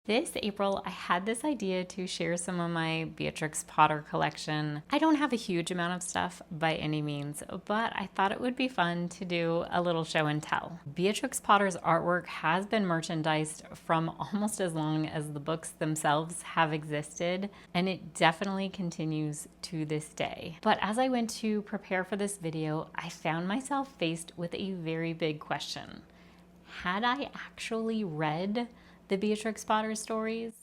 This April, I had this idea to share some of my Beatrix Potter collection. I don't have a huge amount of stuff by any means, but I thought it would be fun to do a little show and tell. Beatrix Potter's artwork has been merchandised from almost as long as the books themselves have existed, and it definitely continues to this day. But as I went to prepare for this video, I found myself faced with a very big question. Had I actually read the Beatrix Potter stories?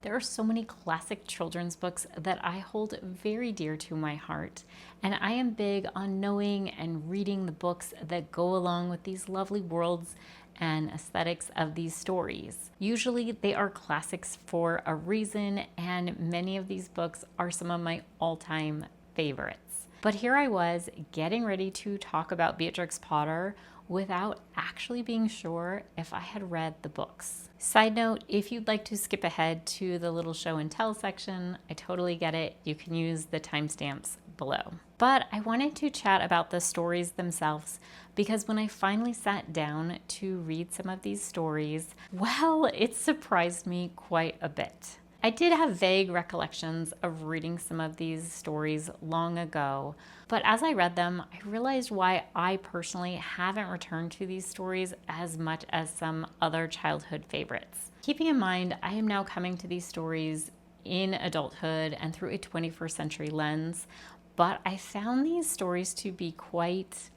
There are so many classic children's books that I hold very dear to my heart, and I am big on knowing and reading the books that go along with these lovely worlds and aesthetics of these stories. Usually they are classics for a reason, and many of these books are some of my all-time favorites. But here I was getting ready to talk about Beatrix Potter without actually being sure if I had read the books. Side note, if you'd like to skip ahead to the little show and tell section, I totally get it. You can use the timestamps below. But I wanted to chat about the stories themselves because when I finally sat down to read some of these stories, well, it surprised me quite a bit. I did have vague recollections of reading some of these stories long ago, but as I read them, I realized why I personally haven't returned to these stories as much as some other childhood favorites. Keeping in mind, I am now coming to these stories in adulthood and through a 21st century lens, but I found these stories to be quite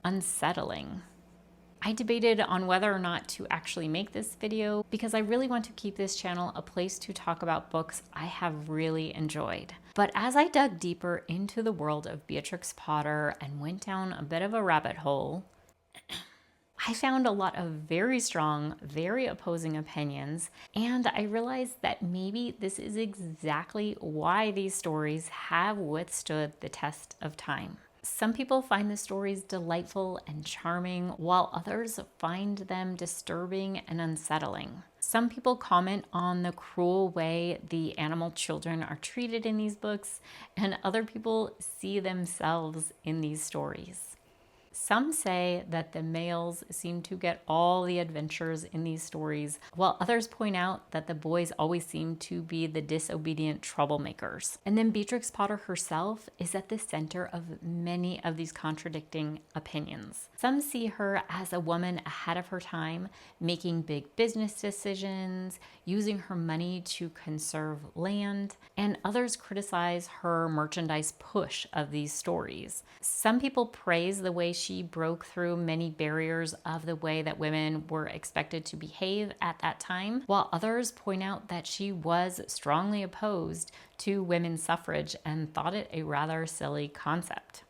unsettling. I debated on whether or not to actually make this video because I really want to keep this channel a place to talk about books I have really enjoyed. But as I dug deeper into the world of Beatrix Potter and went down a bit of a rabbit hole, I found a lot of very strong, very opposing opinions, and I realized that maybe this is exactly why these stories have withstood the test of time. Some people find the stories delightful and charming, while others find them disturbing and unsettling. Some people comment on the cruel way the animal children are treated in these books, and other people see themselves in these stories. Some say that the males seem to get all the adventures in these stories, while others point out that the boys always seem to be the disobedient troublemakers. And then Beatrix Potter herself is at the center of many of these contradicting opinions. Some see her as a woman ahead of her time, making big business decisions, using her money to conserve land, and others criticize her merchandise push of these stories. Some people praise the way she broke through many barriers of the way that women were expected to behave at that time, while others point out that she was strongly opposed to women's suffrage and thought it a rather silly concept.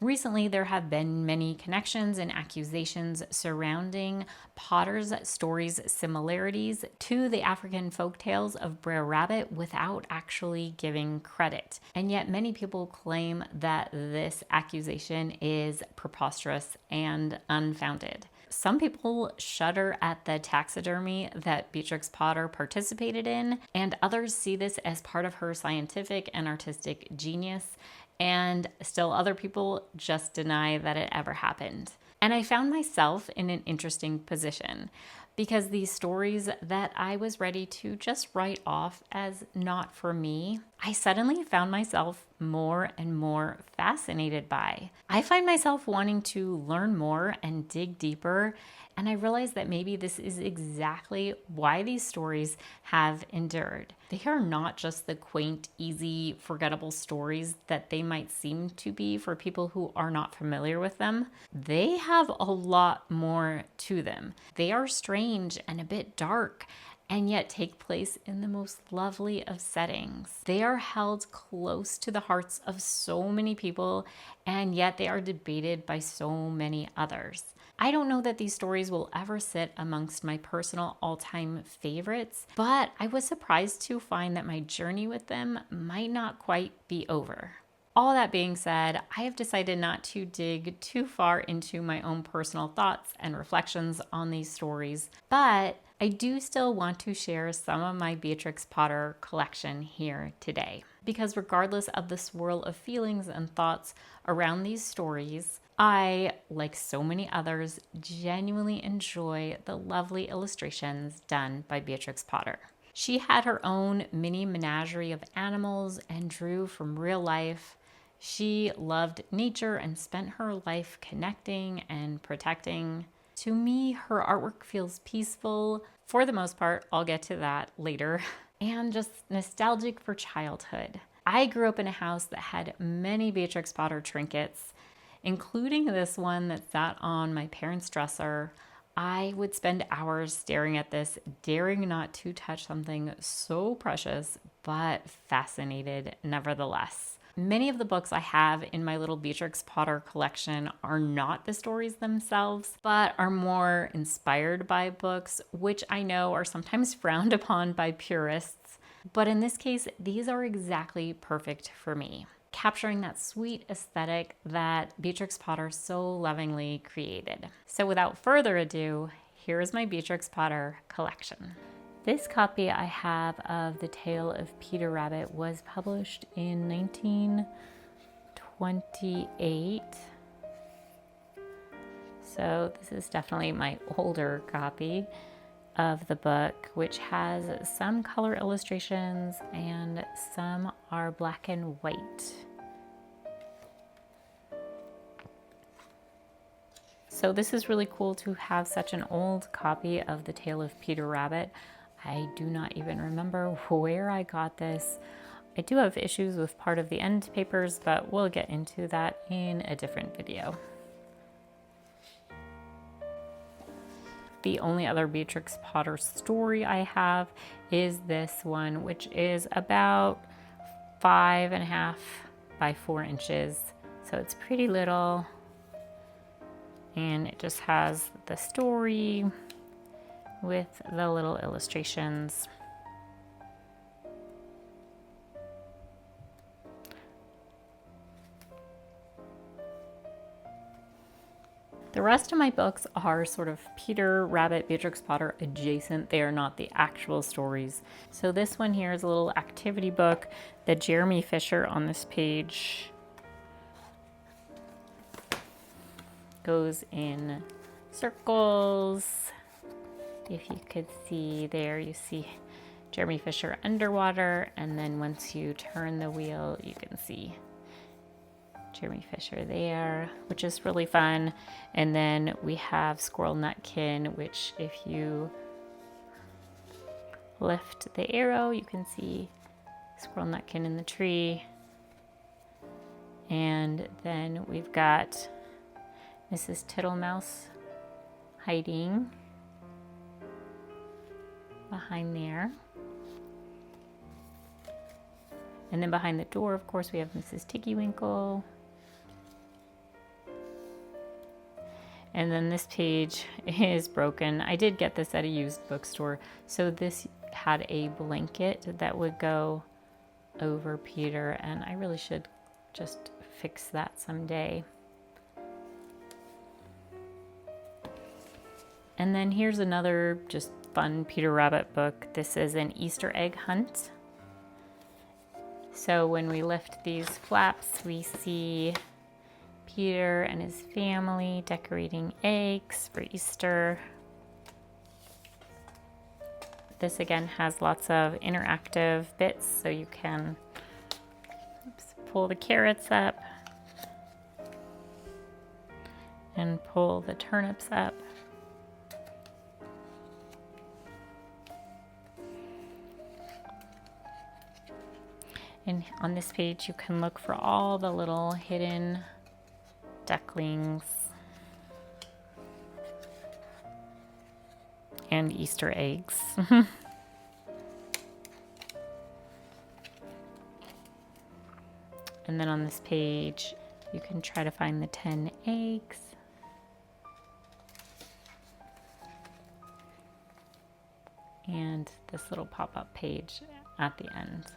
Recently, there have been many connections and accusations surrounding Potter's stories' similarities to the African folktales of Brer Rabbit without actually giving credit. And yet many people claim that this accusation is preposterous and unfounded. Some people shudder at the taxidermy that Beatrix Potter participated in, and others see this as part of her scientific and artistic genius. And still other people just deny that it ever happened. And I found myself in an interesting position because these stories that I was ready to just write off as not for me, I suddenly found myself more and more fascinated by. I find myself wanting to learn more and dig deeper, and I realized that maybe this is exactly why these stories have endured. They are not just the quaint, easy, forgettable stories that they might seem to be for people who are not familiar with them. They have a lot more to them. They are strange and a bit dark, and yet take place in the most lovely of settings. They are held close to the hearts of so many people, and yet they are debated by so many others. I don't know that these stories will ever sit amongst my personal all-time favorites, but I was surprised to find that my journey with them might not quite be over. All that being said, I have decided not to dig too far into my own personal thoughts and reflections on these stories, but I do still want to share some of my Beatrix Potter collection here today. Because regardless of the swirl of feelings and thoughts around these stories, I, like so many others, genuinely enjoy the lovely illustrations done by Beatrix Potter. She had her own mini menagerie of animals and drew from real life. She loved nature and spent her life connecting and protecting. To me, her artwork feels peaceful. For the most part, I'll get to that later, and just nostalgic for childhood. I grew up in a house that had many Beatrix Potter trinkets, including this one that sat on my parents' dresser. I would spend hours staring at this, daring not to touch something so precious, but fascinated nevertheless. Many of the books I have in my little Beatrix Potter collection are not the stories themselves, but are more inspired by books, which I know are sometimes frowned upon by purists. But in this case, these are exactly perfect for me, capturing that sweet aesthetic that Beatrix Potter so lovingly created. So without further ado, here is my Beatrix Potter collection. This copy I have of The Tale of Peter Rabbit was published in 1928. So this is definitely my older copy of the book, which has some color illustrations and some are black and white. So this is really cool to have such an old copy of The Tale of Peter Rabbit. I do not even remember where I got this. I do have issues with part of the end papers, but we'll get into that in a different video. The only other Beatrix Potter story I have is this one, which is about 5.5 by 4 inches. So it's pretty little. And it just has the story with the little illustrations. The rest of my books are sort of Peter Rabbit, Beatrix Potter adjacent. They are not the actual stories. So this one here is a little activity book that Jeremy Fisher on this page goes in circles. If you could see there, you see Jeremy Fisher underwater, and then once you turn the wheel, you can see Jeremy Fisher there, which is really fun. And then we have Squirrel Nutkin, which if you lift the arrow, you can see Squirrel Nutkin in the tree. And then we've got Mrs. Tittlemouse hiding behind there. And then behind the door, of course, we have Mrs. Tiggywinkle. And then this page is broken. I did get this at a used bookstore. So this had a blanket that would go over Peter, and I really should just fix that someday. And then here's another just fun Peter Rabbit book. This is an Easter egg hunt. So when we lift these flaps, we see Peter and his family decorating eggs for Easter. This again has lots of interactive bits, so you can pull the carrots up and pull the turnips up. And on this page, you can look for all the little hidden ducklings and Easter eggs. And then on this page, you can try to find the 10 eggs. And this little pop-up page at the end.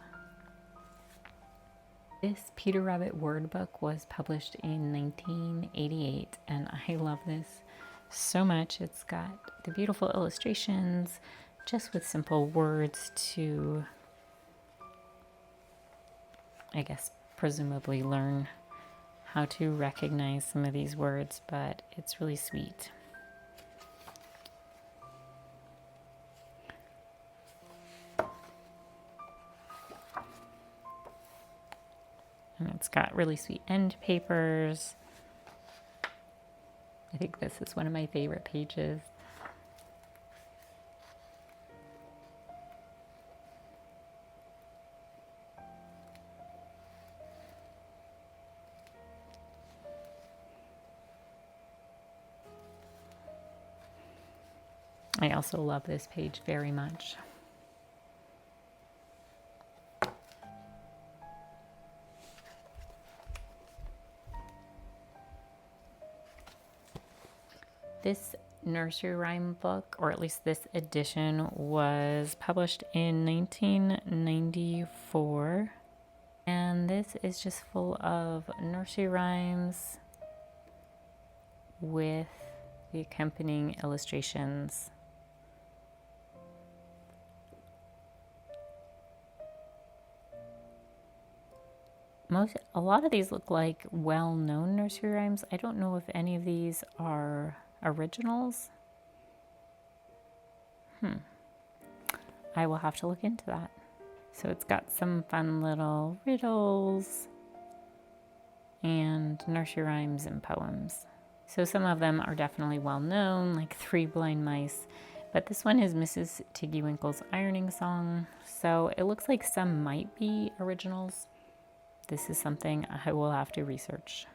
This Peter Rabbit word book was published in 1988, and I love this so much. It's got the beautiful illustrations, just with simple words to, I guess, presumably learn how to recognize some of these words, but it's really sweet. And it's got really sweet end papers. I think this is one of my favorite pages. I also love this page very much. This nursery rhyme book, or at least this edition, was published in 1994. And this is just full of nursery rhymes with the accompanying illustrations. A lot of these look like well-known nursery rhymes. I don't know if any of these are originals. I will have to look into that. So it's got some fun little riddles and nursery rhymes and poems. So some of them are definitely well known, like Three Blind Mice, but this one is Mrs. Tiggy Winkle's ironing song. So it looks like some might be originals. This is something I will have to research.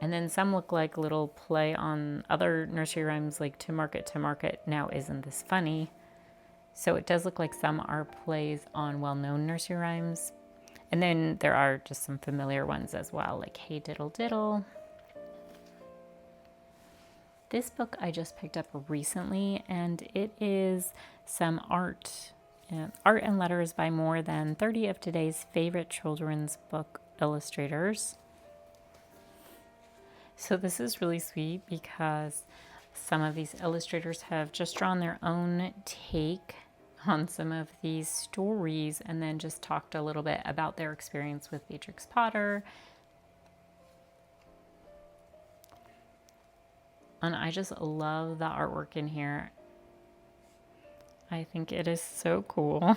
And then some look like a little play on other nursery rhymes, like To Market, Now Isn't This Funny? So it does look like some are plays on well-known nursery rhymes. And then there are just some familiar ones as well, like Hey Diddle Diddle. This book I just picked up recently, and it is some art and letters by more than 30 of today's favorite children's book illustrators. So this is really sweet because some of these illustrators have just drawn their own take on some of these stories and then just talked a little bit about their experience with Beatrix Potter. And I just love the artwork in here. I think it is so cool.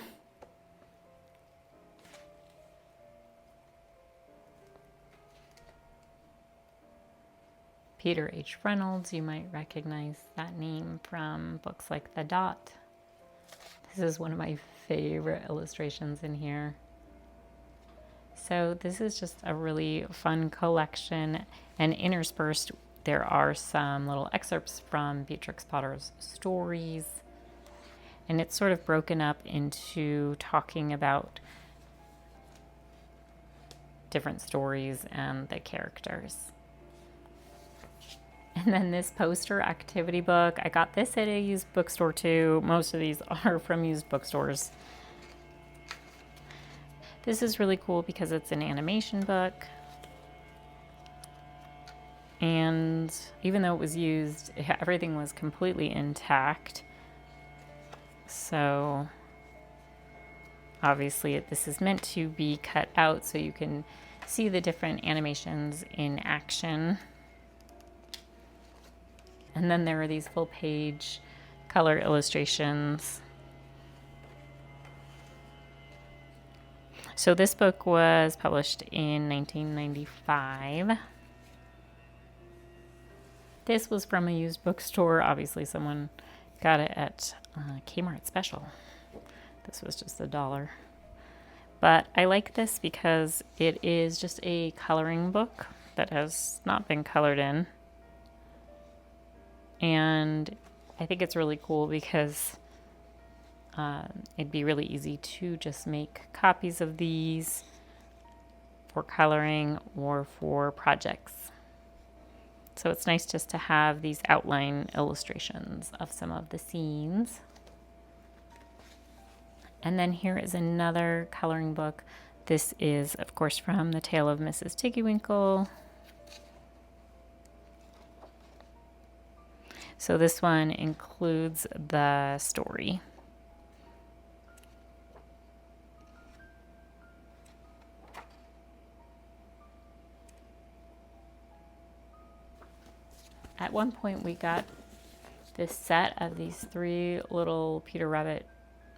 Peter H. Reynolds, you might recognize that name from books like The Dot. This is one of my favorite illustrations in here. So this is just a really fun collection, and interspersed there are some little excerpts from Beatrix Potter's stories. And it's sort of broken up into talking about different stories and the characters. And then this poster activity book, I got this at a used bookstore too. Most of these are from used bookstores. This is really cool because it's an animation book. And even though it was used, everything was completely intact. So obviously this is meant to be cut out so you can see the different animations in action. And then there are these full page color illustrations. So this book was published in 1995. This was from a used bookstore. Obviously someone got it at Kmart Special. This was just $1. But I like this because it is just a coloring book that has not been colored in. And I think it's really cool because it'd be really easy to just make copies of these for coloring or for projects. So it's nice just to have these outline illustrations of some of the scenes. And then here is another coloring book. This is, of course, from The Tale of Mrs. Tiggywinkle. So this one includes the story. at one point we got this set of these 3 little Peter Rabbit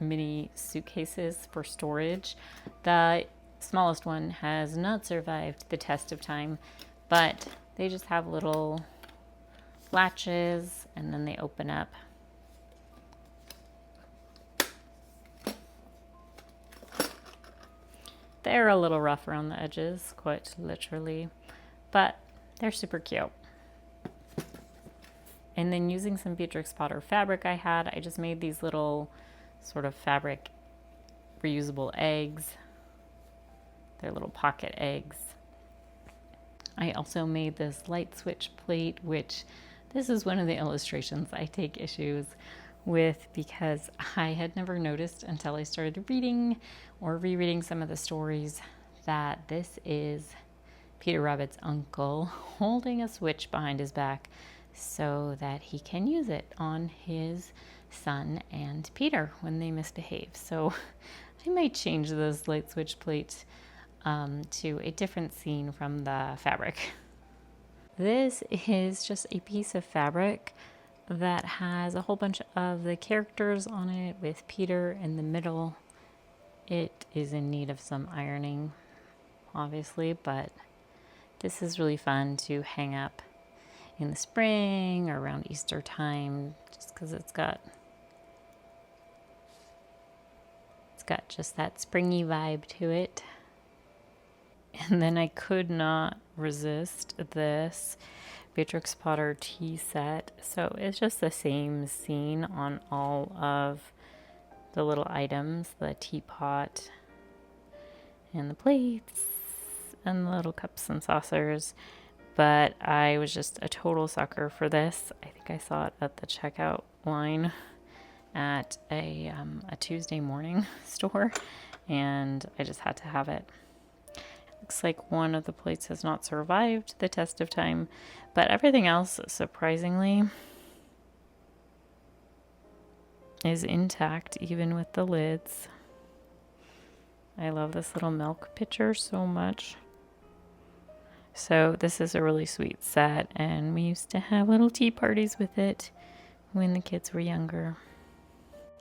mini suitcases for storage. The smallest one has not survived the test of time, but they just have little latches and then they open up. They're a little rough around the edges, quite literally, but they're super cute. And then using some Beatrix Potter fabric I just made these little sort of fabric reusable eggs. They're little pocket eggs. I also made this light switch plate, which this is one of the illustrations I take issues with because I had never noticed until I started reading or rereading some of the stories that this is Peter Rabbit's uncle holding a switch behind his back so that he can use it on his son and Peter when they misbehave. So I might change this light switch plate to a different scene from the fabric. This is just a piece of fabric that has a whole bunch of the characters on it with Peter in the middle. It is in need of some ironing, obviously, but this is really fun to hang up in the spring or around Easter time, just because it's got just that springy vibe to it. And then I could not resist this Beatrix Potter tea set. So it's just the same scene on all of the little items, the teapot and the plates and the little cups and saucers. But I was just a total sucker for this. I think I saw it at the checkout line at a Tuesday morning store, and I just had to have it. Looks like one of the plates has not survived the test of time, but everything else, surprisingly, is intact, even with the lids. I love this little milk pitcher so much. So this is a really sweet set, and we used to have little tea parties with it when the kids were younger.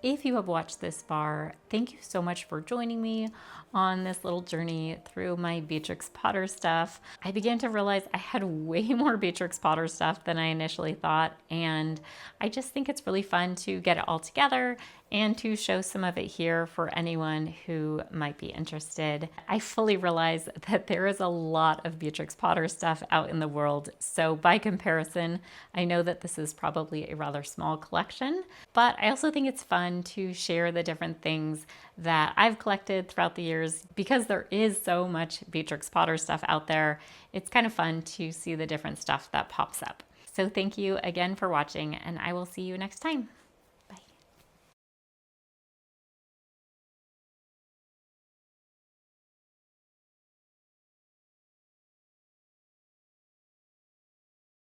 If you have watched this far, thank you so much for joining me on this little journey through my Beatrix Potter stuff. I began to realize I had way more Beatrix Potter stuff than I initially thought, and I just think it's really fun to get it all together and to show some of it here for anyone who might be interested. I fully realize that there is a lot of Beatrix Potter stuff out in the world, so by comparison, I know that this is probably a rather small collection, but I also think it's fun to share the different things that I've collected throughout the years. Because there is so much Beatrix Potter stuff out there, it's kind of fun to see the different stuff that pops up. So thank you again for watching, and I will see you next time.